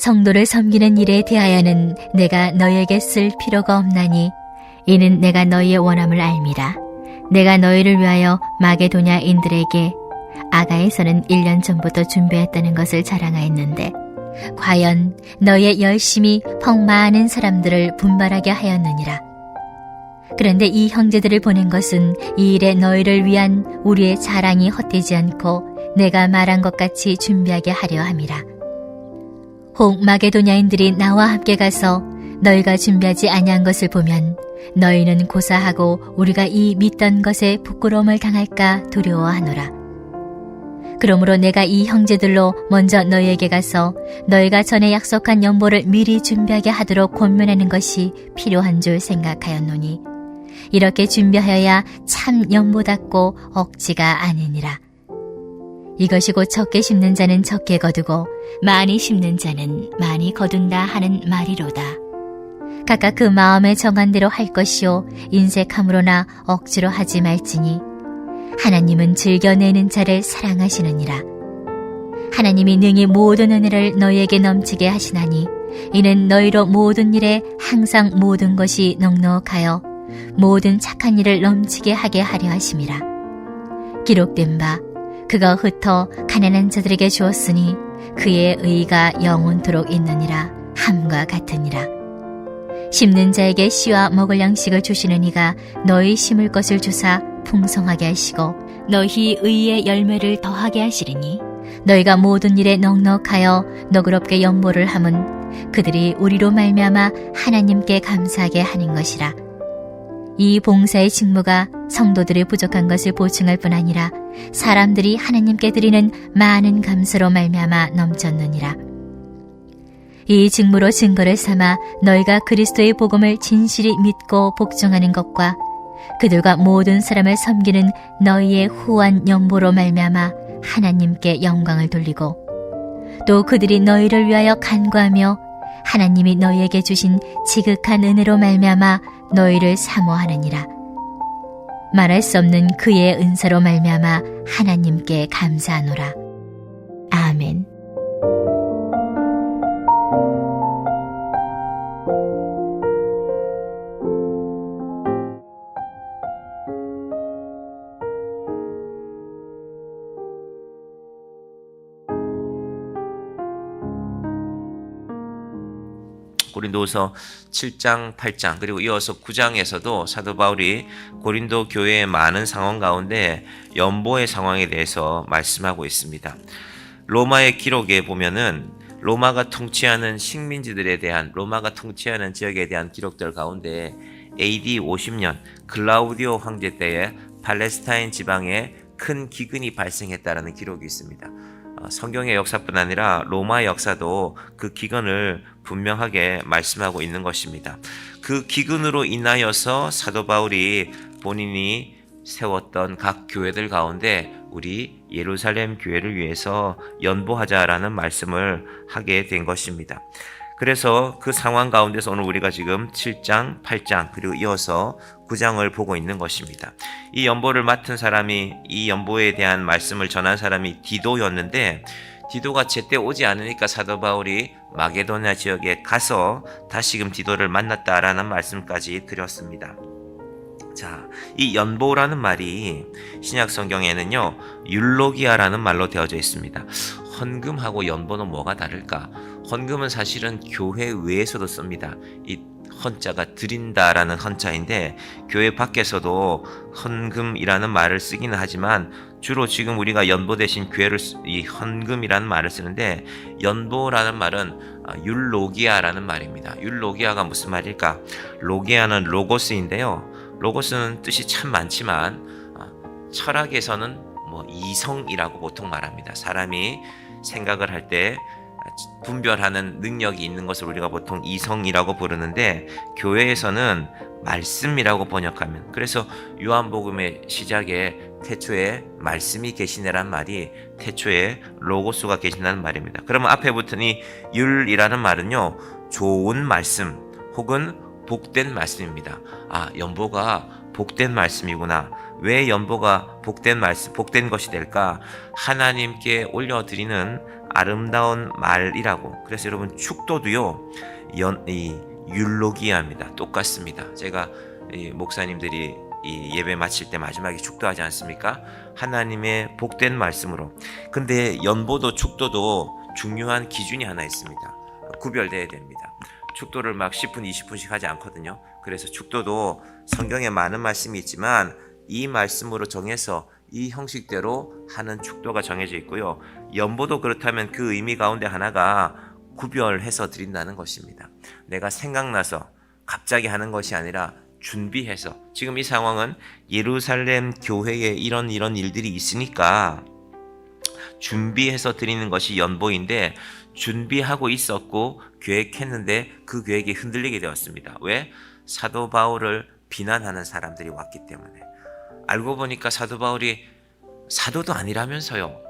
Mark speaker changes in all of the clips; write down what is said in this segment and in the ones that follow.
Speaker 1: 성도를 섬기는 일에 대하여는 내가 너희에게 쓸 필요가 없나니 이는 내가 너희의 원함을 알미라. 내가 너희를 위하여 마게도냐인들에게 아가에서는 1년 전부터 준비했다는 것을 자랑하였는데 과연 너희의 열심이 펑 많은 사람들을 분발하게 하였느니라. 그런데 이 형제들을 보낸 것은 이 일에 너희를 위한 우리의 자랑이 헛되지 않고 내가 말한 것 같이 준비하게 하려 함이라. 혹 마게도냐인들이 나와 함께 가서 너희가 준비하지 아니한 것을 보면 너희는 고사하고 우리가 이 믿던 것에 부끄러움을 당할까 두려워하노라. 그러므로 내가 이 형제들로 먼저 너희에게 가서 너희가 전에 약속한 연보를 미리 준비하게 하도록 권면하는 것이 필요한 줄 생각하였노니 이렇게 준비하여야 참 연보답고 억지가 아니니라. 이것이 곧 적게 심는 자는 적게 거두고 많이 심는 자는 많이 거둔다 하는 말이로다. 각각 그 마음에 정한 대로 할 것이요 인색함으로나 억지로 하지 말지니 하나님은 즐겨내는 자를 사랑하시느니라. 하나님이 능히 모든 은혜를 너희에게 넘치게 하시나니 이는 너희로 모든 일에 항상 모든 것이 넉넉하여 모든 착한 일을 넘치게 하게 하려 하심이라. 기록된 바 그가 흩어 가난한 자들에게 주었으니 그의 의가 영원토록 있느니라 함과 같으니라. 심는 자에게 씨와 먹을 양식을 주시는 이가 너희 심을 것을 주사 풍성하게 하시고 너희 의의 열매를 더하게 하시리니 너희가 모든 일에 넉넉하여 너그럽게 연보를 함은 그들이 우리로 말미암아 하나님께 감사하게 하는 것이라. 이 봉사의 직무가 성도들의 부족한 것을 보충할 뿐 아니라 사람들이 하나님께 드리는 많은 감사로 말미암아 넘쳤느니라. 이 직무로 증거를 삼아 너희가 그리스도의 복음을 진실히 믿고 복종하는 것과 그들과 모든 사람을 섬기는 너희의 후한 연보로 말미암아 하나님께 영광을 돌리고 또 그들이 너희를 위하여 간구하며 하나님이 너희에게 주신 지극한 은혜로 말미암아 너희를 사모하느니라. 말할 수 없는 그의 은사로 말미암아 하나님께 감사하노라. 아멘.
Speaker 2: 고린도후서 7장, 8장 그리고 이어서 9장에서도 사도 바울이 고린도 교회의 많은 상황 가운데 연보의 상황에 대해서 말씀하고 있습니다. 로마의 기록에 보면은 로마가 통치하는 식민지들에 대한 로마가 통치하는 지역에 대한 기록들 가운데 AD 50년 클라우디오 황제 때에 팔레스타인 지방에 큰 기근이 발생했다라는 기록이 있습니다. 성경의 역사뿐 아니라 로마의 역사도 그 기근을 분명하게 말씀하고 있는 것입니다. 그 기근으로 인하여서 사도 바울이 본인이 세웠던 각 교회들 가운데 우리 예루살렘 교회를 위해서 연보하자라는 말씀을 하게 된 것입니다. 그래서 그 상황 가운데서 오늘 우리가 지금 7장, 8장 그리고 이어서 9장을 보고 있는 것입니다. 이 연보를 맡은 사람이 이 연보에 대한 말씀을 전한 사람이 디도였는데 디도가 제때 오지 않으니까 사도 바울이 마게도냐 지역에 가서 다시금 디도를 만났다라는 말씀까지 드렸습니다. 자, 이 연보라는 말이 신약 성경에는요 율로기아라는 말로 되어져 있습니다. 헌금하고 연보는 뭐가 다를까? 헌금은 사실은 교회 외에서도 씁니다. 이 헌자가 드린다라는 헌자인데 교회 밖에서도 헌금이라는 말을 쓰기는 하지만 주로 지금 우리가 연보 대신 교회를 이 헌금이라는 말을 쓰는데 연보라는 말은 율로기아라는 말입니다. 율로기아가 무슨 말일까? 로기아는 로고스인데요. 로고스는 뜻이 참 많지만 철학에서는 이성이라고 보통 말합니다. 사람이 생각을 할 때 분별하는 능력이 있는 것을 우리가 보통 이성이라고 부르는데 교회에서는 말씀이라고 번역하면 그래서 요한복음의 시작에 태초에 말씀이 계시네란 말이 태초에 로고스가 계신다는 말입니다. 그러면 앞에 붙은 이 율이라는 말은요 좋은 말씀 혹은 복된 말씀입니다. 아, 연보가 복된 말씀이구나. 왜 연보가 복된 말씀, 복된 것이 될까? 하나님께 올려드리는 아름다운 말이라고. 그래서 여러분 축도도요, 이 율로기아입니다. 똑같습니다. 제가 이 목사님들이 이 예배 마칠 때 마지막에 축도하지 않습니까? 하나님의 복된 말씀으로. 근데 연보도 축도도 중요한 기준이 하나 있습니다. 구별돼야 됩니다. 축도를 막 10분, 20분씩 하지 않거든요. 그래서 축도도 성경에 많은 말씀이 있지만 이 말씀으로 정해서 이 형식대로 하는 축도가 정해져 있고요. 연보도 그렇다면 그 의미 가운데 하나가 구별해서 드린다는 것입니다. 내가 생각나서 갑자기 하는 것이 아니라 준비해서. 지금 이 상황은 예루살렘 교회에 이런 일들이 있으니까 준비해서 드리는 것이 연보인데, 준비하고 있었고 계획했는데 그 계획이 흔들리게 되었습니다. 왜? 사도 바울을 비난하는 사람들이 왔기 때문에. 알고 보니까 사도 바울이 사도도 아니라면서요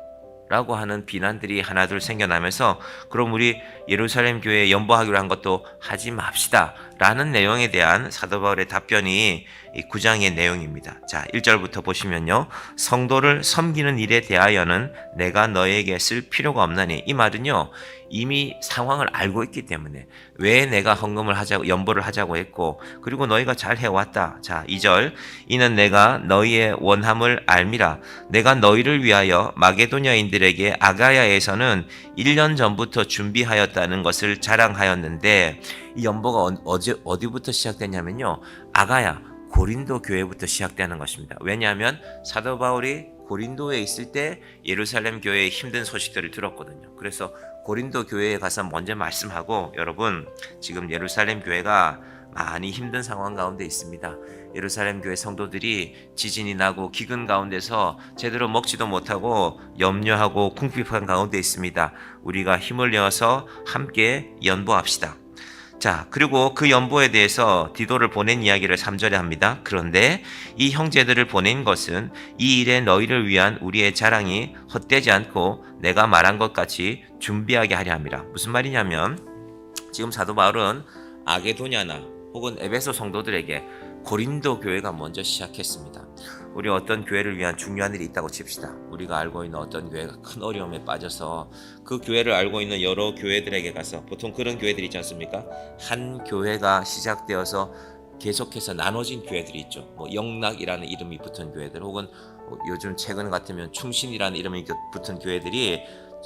Speaker 2: 라고 하는 비난들이 하나둘 생겨나면서, 그럼 우리 예루살렘 교회에 연보하기로 한 것도 하지 맙시다 라는 내용에 대한 사도 바울의 답변이 이 9장의 내용입니다. 자, 1절부터 보시면요, 성도를 섬기는 일에 대하여는 내가 너에게 쓸 필요가 없나니. 이 말은요, 이미 상황을 알고 있기 때문에 왜 내가 헌금을 하자고, 연보를 하자고 했고, 그리고 너희가 잘 해왔다. 자, 2절, 이는 내가 너희의 원함을 알미라. 내가 너희를 위하여 마게도냐인들에게 아가야에서는 1년 전부터 준비하였다는 것을 자랑하였는데, 이 연보가 어디부터 시작됐냐면요, 아가야, 고린도 교회부터 시작되는 것입니다. 왜냐하면 사도 바울이 고린도에 있을 때 예루살렘 교회의 힘든 소식들을 들었거든요. 그래서 고린도 교회에 가서 먼저 말씀하고, 여러분 지금 예루살렘 교회가 많이 힘든 상황 가운데 있습니다. 예루살렘 교회 성도들이 지진이 나고 기근 가운데서 제대로 먹지도 못하고 염려하고 궁핍한 가운데 있습니다. 우리가 힘을 내어서 함께 연보합시다. 자, 그리고 그 연보에 대해서 디도를 보낸 이야기를 3절에 합니다. 그런데 이 형제들을 보낸 것은 이 일에 너희를 위한 우리의 자랑이 헛되지 않고 내가 말한 것 같이 준비하게 하려 함이라. 무슨 말이냐면, 지금 사도 바울은 아게도냐나 혹은 에베소 성도들에게 고린도 교회가 먼저 시작했습니다. 우리 어떤 교회를 위한 중요한 일이 있다고 칩시다. 우리가 알고 있는 어떤 교회가 큰 어려움에 빠져서 그 교회를 알고 있는 여러 교회들에게 가서, 보통 그런 교회들이 있지 않습니까? 한 교회가 시작되어서 계속해서 나눠진 교회들이 있죠. 뭐 영락이라는 이름이 붙은 교회들, 혹은 요즘 최근 같으면 충신이라는 이름이 붙은 교회들이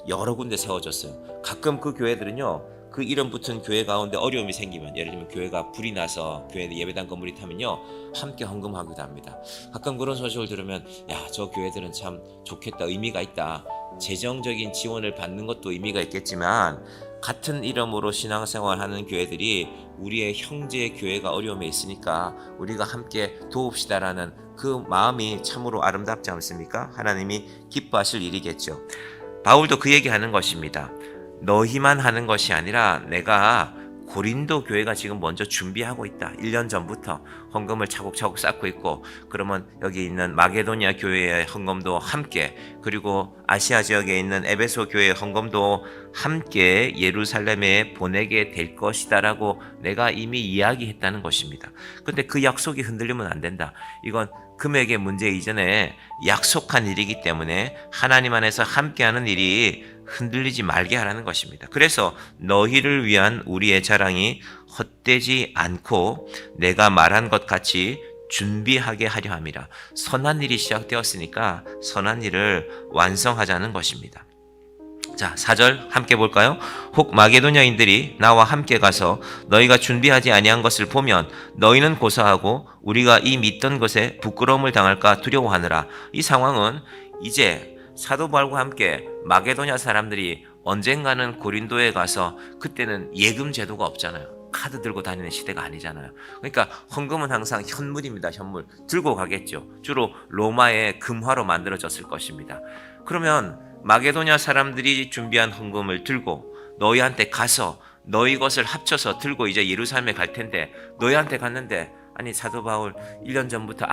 Speaker 2: 여러 군데 세워졌어요. 가끔 그 교회들은요, 그 이름 붙은 교회 가운데 어려움이 생기면, 예를 들면 교회가 불이 나서 교회 예배당 건물이 타면요, 함께 헌금하기도 합니다. 가끔 그런 소식을 들으면, 야, 저 교회들은 참 좋겠다, 의미가 있다. 재정적인 지원을 받는 것도 의미가 있겠지만, 같은 이름으로 신앙생활하는 교회들이 우리의 형제 교회가 어려움에 있으니까 우리가 함께 도웁시다라는 그 마음이 참으로 아름답지 않습니까? 하나님이 기뻐하실 일이겠죠. 바울도 그 얘기하는 것입니다. 너희만 하는 것이 아니라 내가 고린도 교회가 지금 먼저 준비하고 있다. 1년 전부터 헌금을 차곡차곡 쌓고 있고, 그러면 여기 있는 마게도냐 교회의 헌금도 함께, 그리고 아시아 지역에 있는 에베소 교회의 헌금도 함께 예루살렘에 보내게 될 것이다라고 내가 이미 이야기했다는 것입니다. 근데 그 약속이 흔들리면 안 된다. 이건 금액의 문제 이전에 약속한 일이기 때문에 하나님 안에서 함께하는 일이 흔들리지 말게 하라는 것입니다. 그래서 너희를 위한 우리의 자랑이 헛되지 않고 내가 말한 것 같이 준비하게 하려 함이라. 선한 일이 시작되었으니까 선한 일을 완성하자는 것입니다. 자, 4절 함께 볼까요? 혹 마게도냐인들이 나와 함께 가서 너희가 준비하지 아니한 것을 보면 너희는 고사하고 우리가 이 믿던 것에 부끄러움을 당할까 두려워하느라. 이 상황은 이제 사도 바울과 함께 마게도냐 사람들이 언젠가는 고린도에 가서, 그때는 예금 제도가 없잖아요. 카드 들고 다니는 시대가 아니잖아요. 그러니까 헌금은 항상 현물입니다. 현물 들고 가겠죠. 주로 로마의 금화로 만들어졌을 것입니다. 그러면 마게도냐 사람들이 준비한 헌금을 들고 너희한테 가서 너희 것을 합쳐서 들고 이제 예루살렘에 갈 텐데, 너희한테 갔는데, 아니 사도 바울 1년 전부터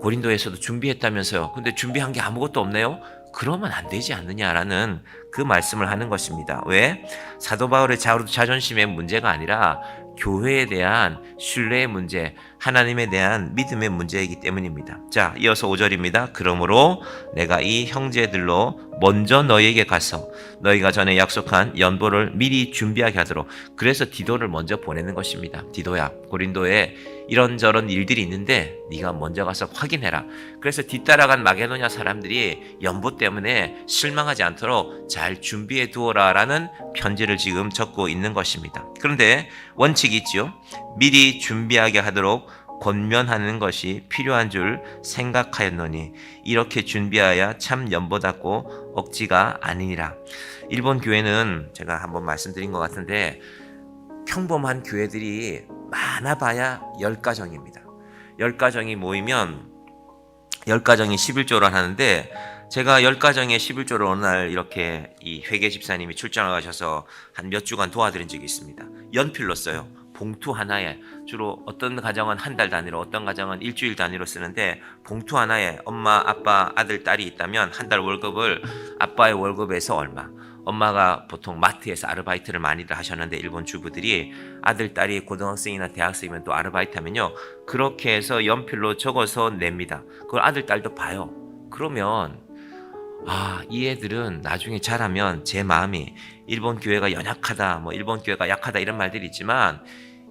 Speaker 2: 고린도에서도 준비했다면서요. 근데 준비한 게 아무것도 없네요. 그러면 안 되지 않느냐라는 그 말씀을 하는 것입니다. 왜? 사도 바울의 자존심의 문제가 아니라 교회에 대한 신뢰의 문제, 하나님에 대한 믿음의 문제이기 때문입니다. 자, 이어서 5절입니다. 그러므로 내가 이 형제들로 먼저 너희에게 가서 너희가 전에 약속한 연보를 미리 준비하게 하도록, 그래서 디도를 먼저 보내는 것입니다. 디도야, 고린도에 이런저런 일들이 있는데 네가 먼저 가서 확인해라. 그래서 뒤따라간 마게도냐 사람들이 연보 때문에 실망하지 않도록 잘 준비해 두어라라는 편지를 지금 적고 있는 것입니다. 그런데 원칙이 있죠. 미리 준비하게 하도록 권면하는 것이 필요한 줄 생각하였노니 이렇게 준비하여 참 연보답고 억지가 아니니라. 일본 교회는 제가 한번 말씀드린 것 같은데 평범한 교회들이 많아봐야 10가정입니다. 10가정이 모이면 10가정이 11조를 하는데, 제가 10가정의 11조를 어느 날 이렇게 이 회계 집사님이 출장을 가셔서 한 몇 주간 도와드린 적이 있습니다. 연필로 써요. 봉투 하나에, 주로 어떤 가정은 한 달 단위로, 어떤 가정은 일주일 단위로 쓰는데, 봉투 하나에 엄마, 아빠, 아들, 딸이 있다면 한 달 월급을 아빠의 월급에서 얼마, 엄마가 보통 마트에서 아르바이트를 많이들 하셨는데 일본 주부들이 아들, 딸이 고등학생이나 대학생이면 또 아르바이트 하면요, 그렇게 해서 연필로 적어서 냅니다. 그걸 아들, 딸도 봐요. 그러면 이 애들은 나중에 자라면, 제 마음이 일본 교회가 연약하다, 일본 교회가 약하다 이런 말들이 있지만,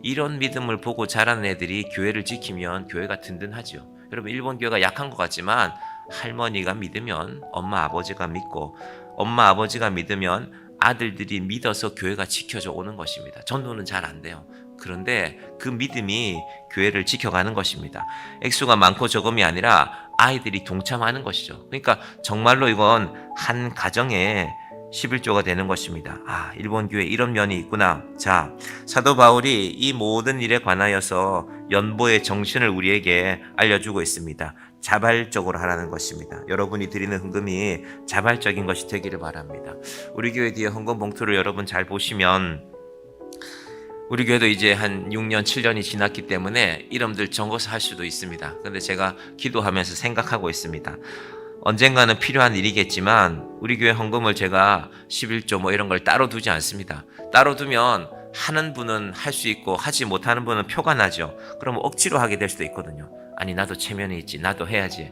Speaker 2: 이런 믿음을 보고 자라는 애들이 교회를 지키면 교회가 든든하죠. 여러분, 일본 교회가 약한 것 같지만 할머니가 믿으면 엄마 아버지가 믿고, 엄마 아버지가 믿으면 아들들이 믿어서 교회가 지켜져 오는 것입니다. 전도는 잘 안 돼요. 그런데 그 믿음이 교회를 지켜가는 것입니다. 액수가 많고 적음이 아니라 아이들이 동참하는 것이죠. 그러니까 정말로 이건 한 가정에 11조가 되는 것입니다. 일본 교회 이런 면이 있구나. 자, 사도 바울이 이 모든 일에 관하여서 연보의 정신을 우리에게 알려주고 있습니다. 자발적으로 하라는 것입니다. 여러분이 드리는 헌금이 자발적인 것이 되기를 바랍니다. 우리 교회 뒤에 헌금 봉투를 여러분 잘 보시면, 우리 교회도 이제 한 6년, 7년이 지났기 때문에 이름들 적어서 할 수도 있습니다. 그런데 제가 기도하면서 생각하고 있습니다. 언젠가는 필요한 일이겠지만 우리 교회 헌금을 제가 11조 이런 걸 따로 두지 않습니다. 따로 두면 하는 분은 할 수 있고 하지 못하는 분은 표가 나죠. 그러면 억지로 하게 될 수도 있거든요. 아니, 나도 체면이 있지, 나도 해야지.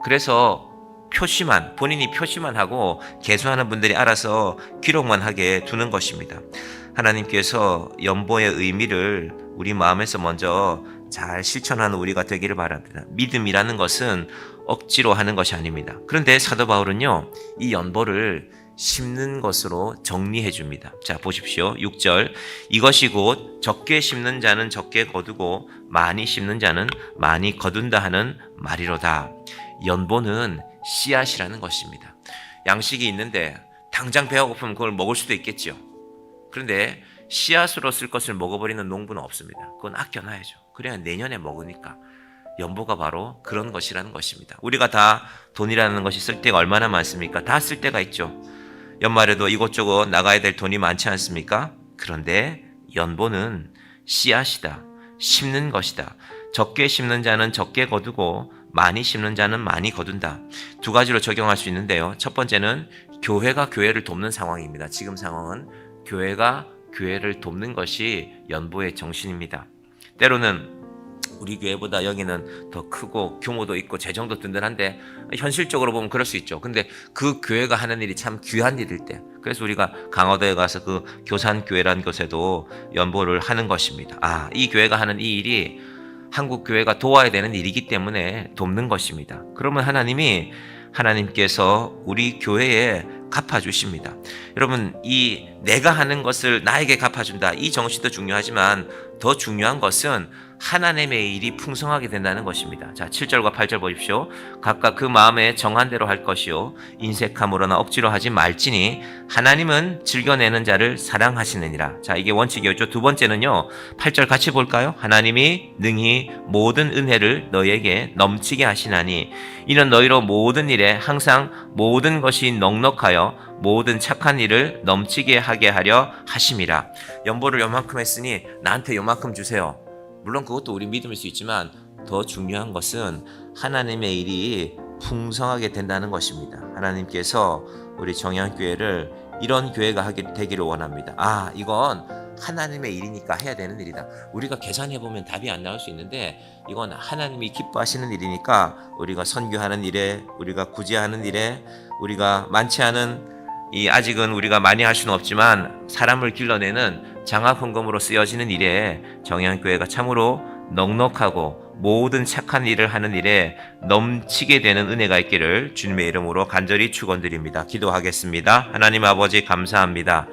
Speaker 2: 그래서 본인이 표시만 하고 개수하는 분들이 알아서 기록만 하게 두는 것입니다. 하나님께서 연보의 의미를 우리 마음에서 먼저 잘 실천하는 우리가 되기를 바랍니다. 믿음이라는 것은 억지로 하는 것이 아닙니다. 그런데 사도 바울은요, 이 연보를 심는 것으로 정리해 줍니다. 자, 보십시오. 6절. 이것이 곧 적게 심는 자는 적게 거두고 많이 심는 자는 많이 거둔다 하는 말이로다. 연보는 씨앗이라는 것입니다. 양식이 있는데 당장 배가 고프면 그걸 먹을 수도 있겠죠. 그런데 씨앗으로 쓸 것을 먹어버리는 농부는 없습니다. 그건 아껴놔야죠. 그래야 내년에 먹으니까. 연보가 바로 그런 것이라는 것입니다. 우리가 다 돈이라는 것이 쓸 데가 얼마나 많습니까? 다 쓸 데가 있죠. 연말에도 이곳저곳 나가야 될 돈이 많지 않습니까? 그런데 연보는 씨앗이다. 심는 것이다. 적게 심는 자는 적게 거두고 많이 심는 자는 많이 거둔다. 두 가지로 적용할 수 있는데요. 첫 번째는 교회가 교회를 돕는 상황입니다. 지금 상황은 교회가 교회를 돕는 것이 연보의 정신입니다. 때로는 우리 교회보다 여기는 더 크고 규모도 있고 재정도 든든한데 현실적으로 보면 그럴 수 있죠. 근데 그 교회가 하는 일이 참 귀한 일일 때, 그래서 우리가 강화도에 가서 그 교산교회라는 곳에도 연보를 하는 것입니다. 이 교회가 하는 이 일이 한국 교회가 도와야 되는 일이기 때문에 돕는 것입니다. 그러면 하나님께서 우리 교회에 갚아주십니다. 여러분, 이 내가 하는 것을 나에게 갚아준다, 이 정신도 중요하지만 더 중요한 것은 하나님의 일이 풍성하게 된다는 것입니다. 자, 7절과 8절 보십시오. 각각 그 마음에 정한 대로 할 것이요 인색함으로나 억지로 하지 말지니 하나님은 즐겨내는 자를 사랑하시느니라. 자, 이게 원칙이었죠. 두 번째는요, 8절 같이 볼까요? 하나님이 능히 모든 은혜를 너희에게 넘치게 하시나니 이는 너희로 모든 일에 항상 모든 것이 넉넉하여 모든 착한 일을 넘치게 하게 하려 하심이라. 연보를 요만큼 했으니 나한테 요만큼 주세요. 물론 그것도 우리 믿음일 수 있지만 더 중요한 것은 하나님의 일이 풍성하게 된다는 것입니다. 하나님께서 우리 정향교회를 이런 교회가 되기를 원합니다. 이건 하나님의 일이니까 해야 되는 일이다. 우리가 계산해 보면 답이 안 나올 수 있는데 이건 하나님이 기뻐하시는 일이니까 우리가 선교하는 일에, 우리가 구제하는 일에, 우리가 많지 않은 이 아직은 우리가 많이 할 수는 없지만 사람을 길러내는 장학 헌금으로 쓰여지는 일에 정향교회가 참으로 넉넉하고 모든 착한 일을 하는 일에 넘치게 되는 은혜가 있기를 주님의 이름으로 간절히 축원드립니다. 기도하겠습니다. 하나님 아버지 감사합니다.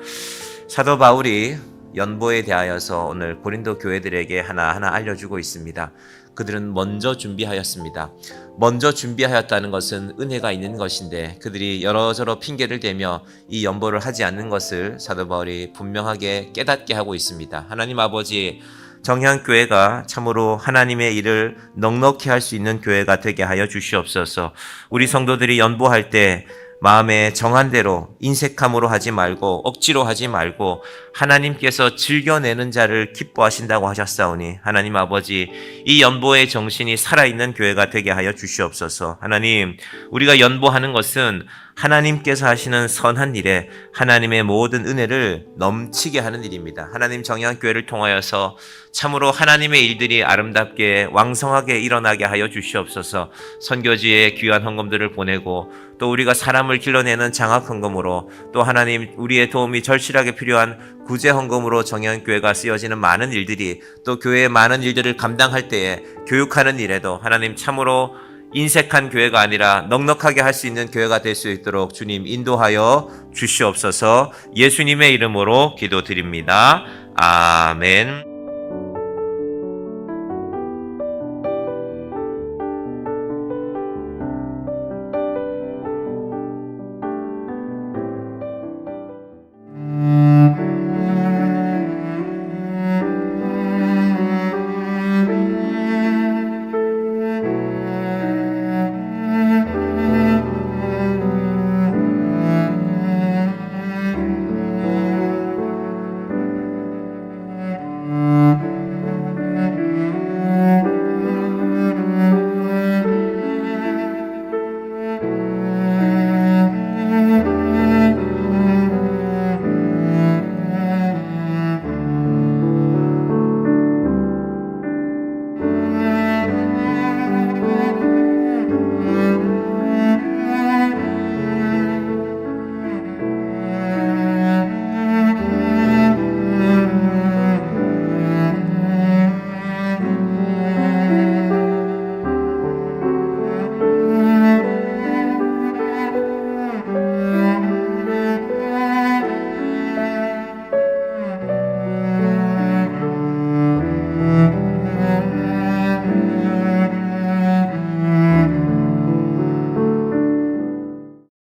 Speaker 2: 사도 바울이 연보에 대하여서 오늘 고린도 교회들에게 하나하나 알려주고 있습니다. 그들은 먼저 준비하였습니다. 먼저 준비하였다는 것은 은혜가 있는 것인데 그들이 여러저러 핑계를 대며 이 연보를 하지 않는 것을 사도 바울이 분명하게 깨닫게 하고 있습니다. 하나님 아버지, 정향교회가 참으로 하나님의 일을 넉넉히 할 수 있는 교회가 되게 하여 주시옵소서. 우리 성도들이 연보할 때 마음에 정한 대로 인색함으로 하지 말고 억지로 하지 말고 하나님께서 즐겨내는 자를 기뻐하신다고 하셨사오니 하나님 아버지, 이 연보의 정신이 살아있는 교회가 되게 하여 주시옵소서. 하나님, 우리가 연보하는 것은 하나님께서 하시는 선한 일에 하나님의 모든 은혜를 넘치게 하는 일입니다. 하나님, 정향교회를 통하여서 참으로 하나님의 일들이 아름답게 왕성하게 일어나게 하여 주시옵소서. 선교지에 귀한 헌금들을 보내고 또 우리가 사람을 길러내는 장학 헌금으로 또 하나님, 우리의 도움이 절실하게 필요한 구제 헌금으로 정향교회가 쓰여지는 많은 일들이 또 교회의 많은 일들을 감당할 때에 교육하는 일에도 하나님 참으로 인색한 교회가 아니라 넉넉하게 할 수 있는 교회가 될 수 있도록 주님 인도하여 주시옵소서. 예수님의 이름으로 기도드립니다. 아멘.